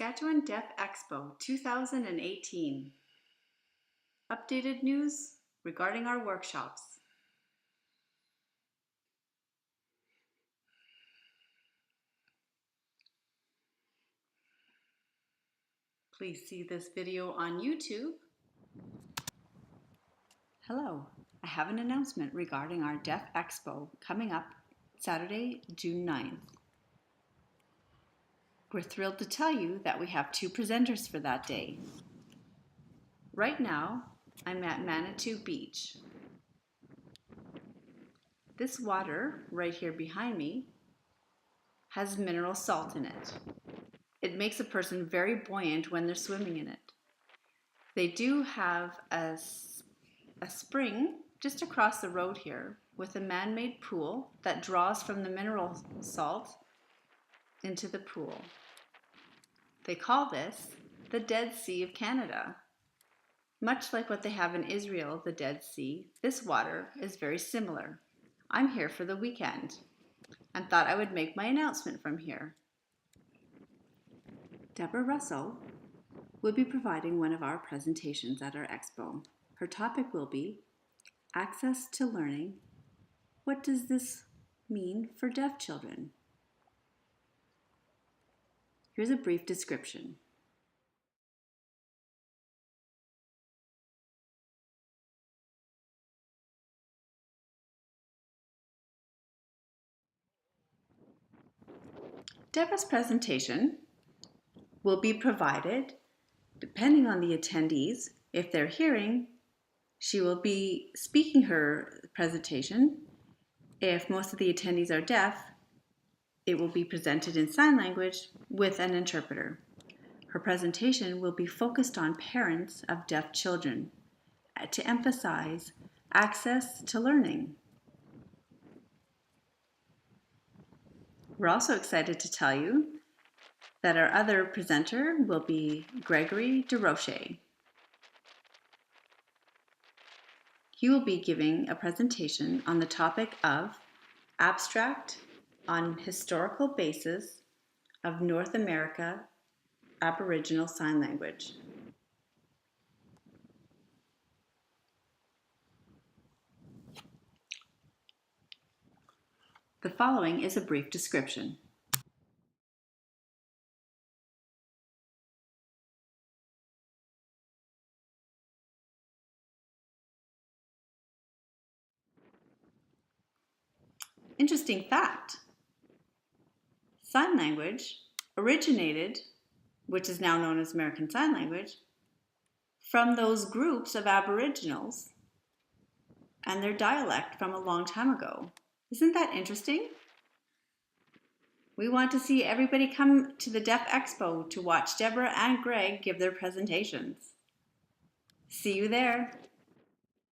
Saskatchewan Deaf Expo 2018. Updated news regarding our workshops. Please see this video on YouTube. Hello, I have an announcement regarding our Deaf Expo coming up Saturday, June 9th. We're thrilled to tell you that we have two presenters for that day. Right now, I'm at Manitou Beach. This water right here behind me has mineral salt in it. It makes a person very buoyant when they're swimming in it. They do have a spring just across the road here with a man-made pool that draws from the mineral salt into the pool. They call this the Dead Sea of Canada. Much like what they have in Israel, the Dead Sea, this water is very similar. I'm here for the weekend and thought I would make my announcement from here. Deborah Russell will be providing one of our presentations at our expo. Her topic will be Access to Learning. What does this mean for deaf children? Here's a brief description. Deborah's presentation will be provided depending on the attendees. If they're hearing, she will be speaking her presentation. If most of the attendees are deaf, it will be presented in sign language with an interpreter. Her presentation will be focused on parents of deaf children to emphasize access to learning. We're also excited to tell you that our other presenter will be Gregory DeRoche. He will be giving a presentation on the topic of abstract on historical basis of North America Aboriginal Sign Language. The following is a brief description. Interesting fact, sign language originated, which is now known as American Sign Language, from those groups of Aboriginals and their dialect from a long time ago. Isn't that interesting? We want to see everybody come to the Deaf Expo to watch Deborah and Greg give their presentations. See you there.